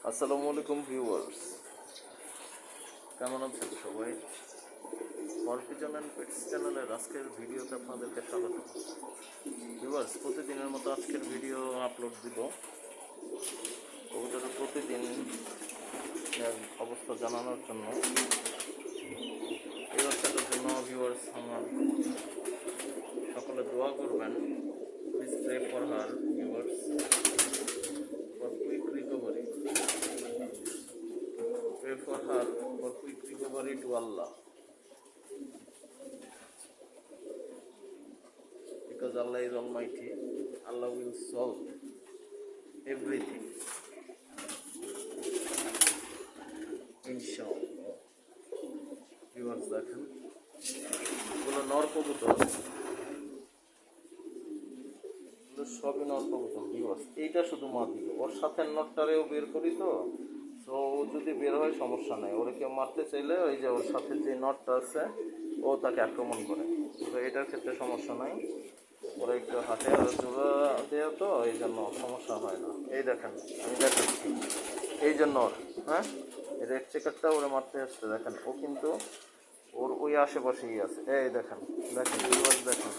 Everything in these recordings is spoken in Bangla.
আসসালামু আলাইকুম ভিউয়ার্স, কেমন আছেন সবাই? অর্পিজন অ্যান্ড পেটস চ্যানেলের আজকের ভিডিওতে আপনাদেরকে স্বাগত। ভিউয়ার্স, প্রতিদিনের মতো আজকের ভিডিও আপলোড দিব। কবুতরের প্রতিদিন অবস্থা জানানোর জন্য এই বাচ্চাটার জন্য ভিউয়ার্স আমার সকলে দোয়া করবেন। Please pray for her viewers, for quick recovery. Pray for her for quick recovery to Allah, because Allah is Almighty. Allah will solve everything, inshallah. Viewers, দেখেন এগুলো নর কবুতর, সবই নর কবুতর ভিউয়ার্স। এইটা শুধু মাদি, ওর সাথে নরটারেও বের করি তো, তো ও যদি বের হয় সমস্যা নাই। ওরে কেউ মারতে চাইলে ওই যে ওর সাথে যে নটটা আছে ও তাকে আক্রমণ করে, তো এটার ক্ষেত্রে সমস্যা নাই। ওরা একটু হাতে আর জোড়া দেওয়া তো এই জন্য সমস্যা হয় না। এই দেখেন আমি দেখাচ্ছি, এই জন্য ওর এই রেড চেকারটা ওরা মারতে আসছে, দেখেন ও কিন্তু ওর ওই আশেপাশেই আছে। এই দেখেন দেখেন দেখেন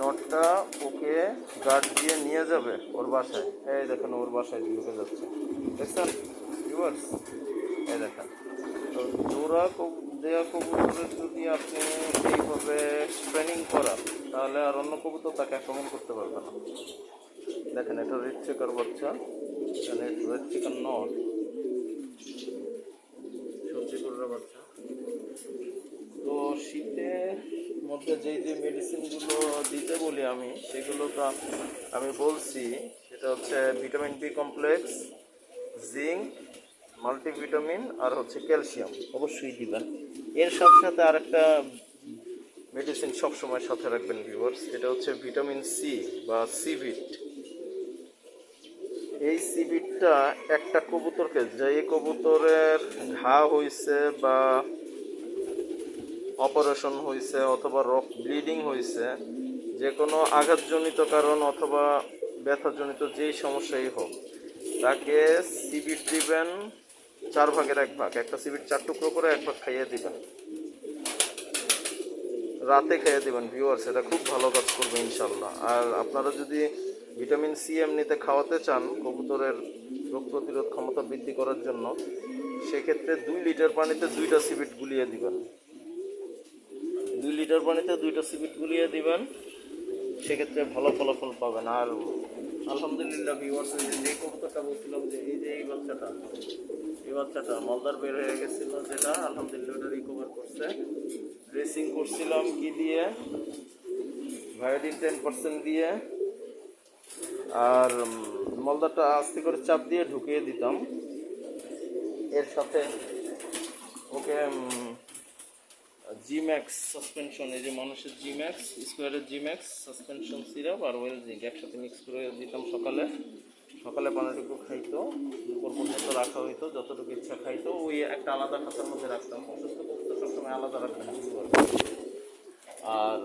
নটটা ওকে গার্ড দিয়ে নিয়ে যাবে ওর বাসায়। এই দেখেন ওর বাসায় ঢুকে যাচ্ছে, দেখছেন ভিউয়ার্স? এই দেখেন, তো জোড়া দেওয়া কবুতরের যদি আপনি এইভাবে ট্রেনিং করান তাহলে আর অন্য কবুতর তাকে আক্রমণ করতে পারবে না। দেখেন এটা রেড চেকার বাচ্চা, এখানে রেড চেকার নট, সবজি গরুর বাচ্চা। তো শীতের মধ্যে যেই যে মেডিসিনগুলো দিতে বলি আমি, সেগুলো তো আমি বলছি, সেটা হচ্ছে vitamin B complex, zinc, multivitamin আর হচ্ছে ক্যালসিয়াম অবশ্যই দিবেন। এর সাথে সাথে আরেকটা মেডিসিন সবসময় সাথে রাখবেন ভিউয়ার্স, এটা হচ্ছে ভিটামিন সি বা সিভিট। এই সিভিটটা একটা কবুতরকে, যে কবুতরের ঘা হয়েছে বা অপারেশন হয়েছে অথবা রক ব্লিডিং হয়েছে, যে কোনো আঘাতজনিত কারণ অথবা ব্যথাজনিত যেই সমস্যাই হোক, তাকে সিভিট দিবেন 4 ভাগের 1 ভাগ। একটা সিভিট 4 টুকরো করে 1 ভাগ খাইয়ে দিবেন, রাতে খাইয়ে দিবেন ভিউয়ার্স। এটা খুব ভালো কাজ করবে ইনশাল্লাহ। আর আপনারা যদি ভিটামিন সি এমনিতে খাওয়াতে চান কবুতরের রোগ প্রতিরোধ ক্ষমতা বৃদ্ধি করার জন্য, সেক্ষেত্রে 2 লিটার পানিতে 2টা সিভিট গুলিয়ে দিবেন। 2 লিটার পানিতে 2টা সিভিট গুলিয়ে দিবেন, সেক্ষেত্রে ভালো ফলাফল পাবেন। আর আলহামদুলিল্লাহ ভিউয়ার্স, যে কবুতরটা বলছিলাম যে এই বাচ্চাটা মলদার বের হয়ে গেছিল, যেটা আলহামদুলিল্লাহ ওটা রিকভার করছে। ড্রেসিং করছিলাম কি দিয়ে, ভায়োডিন 10% দিয়ে, আর মলদারটা আস্তে করে চাপ দিয়ে ঢুকিয়ে দিতাম। এর সাথে ওকে জিম্যাক্স সাসপেনশন, এই যে মানুষের জিম্যাক্স, স্কোয়ারের জিম্যাক্স suspension syrup are well zinc একসাথে মিক্স করে দিতাম। সকালে পানিটুকু খাইতো, দুপুর পর্যন্ত রাখা হইতো, যতটুকু ইচ্ছা খাইতো। ওই একটা আলাদা খাতার মধ্যে রাখতাম। অসুস্থ কবুতর সবসময় আলাদা রাখতাম, আর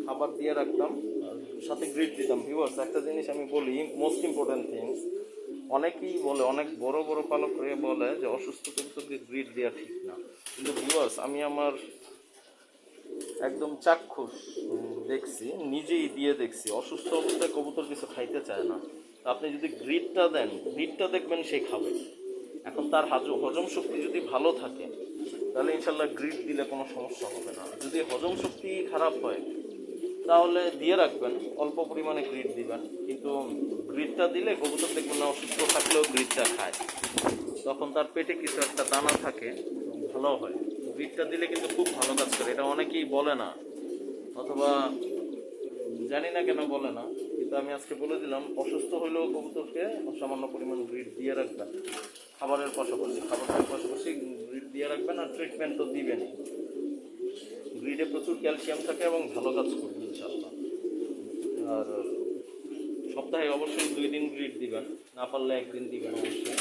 খাবার দিয়ে রাখতাম, আর সাথে গ্রিড দিতাম ভিউয়ার্স। একটা জিনিস আমি বলি, মোস্ট ইম্পর্টেন্ট থিংস, অনেকেই বলে, অনেক বড় বড় পালক হয়ে বলে যে অসুস্থ কবুতরকে গ্রিড দেওয়া ঠিক না। কিন্তু ভিউয়ার্স, আমি আমার একদম চাক্ষুষ দেখছি, নিজেই দিয়ে দেখছি, অসুস্থ অবস্থায় কবুতর কিছু খাইতে চায় না। আপনি যদি গ্রিডটা দেন, গ্রিডটা দেখবেন সে খাবে। এখন তার হজম শক্তি যদি ভালো থাকে তাহলে ইনশাল্লাহ গ্রিড দিলে কোনো সমস্যা হবে না। যদি হজম শক্তি খারাপ হয় তাহলে দিয়ে রাখবেন, অল্প পরিমাণে গ্রিড দিবেন। কিন্তু গ্রিডটা দিলে কবুতর দেখবেন না অসুস্থ থাকলেও গ্রিডটা খায়, তখন তার পেটে কিছু একটা দানা থাকে, ভালো হয়। গ্রিডটা দিলে কিন্তু খুব ভালো কাজ করে। এটা অনেকেই বলে না, অথবা জানি না কেন বলে না, কিন্তু আমি আজকে বলে দিলাম, অসুস্থ হইলেও কবুতরকে সামান্য পরিমাণ গ্রিড দিয়ে রাখবেন। খাবারের পাশাপাশি গ্রিড দিয়ে রাখবেন, আর ট্রিটমেন্ট তো দিবেনই। গ্রিডে প্রচুর ক্যালসিয়াম থাকে এবং ভালো কাজ করবে ইনশাল্লাহ। আর সপ্তাহে অবশ্যই 2 দিন গ্রিড দিবেন, না পারলে 1 দিন দিবেন অবশ্যই।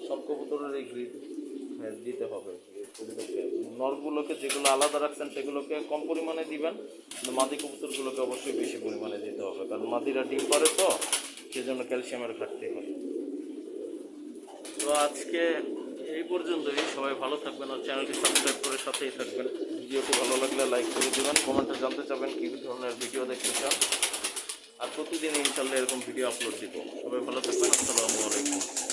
সব কবুতরের এই গ্রিড দিতে হবে কবুতরকে। নরগুলোকে যেগুলো আলাদা রাখছেন সেগুলোকে কম পরিমাণে দিবেন, কিন্তু মাদি কবুতরগুলোকে অবশ্যই বেশি পরিমাণে দিতে হবে, কারণ মাদিরা ডিম পারে তো, সেজন্য ক্যালসিয়ামের ঘাটতি হয়। তো আজকে এই পর্যন্তই। সবাই ভালো থাকবেন আর চ্যানেলটি সাবস্ক্রাইব করে সাথেই থাকবেন। ভিডিওটি ভালো লাগলে লাইক করে দেবেন, কমেন্টে জানতে চাবেন কী ধরনের ভিডিও দেখতে চান। আর প্রতিদিন ইনশাল্লাহ এরকম ভিডিও আপলোড দিব। সবাই ভালো থাকবেন। আসসালামু আলাইকুম।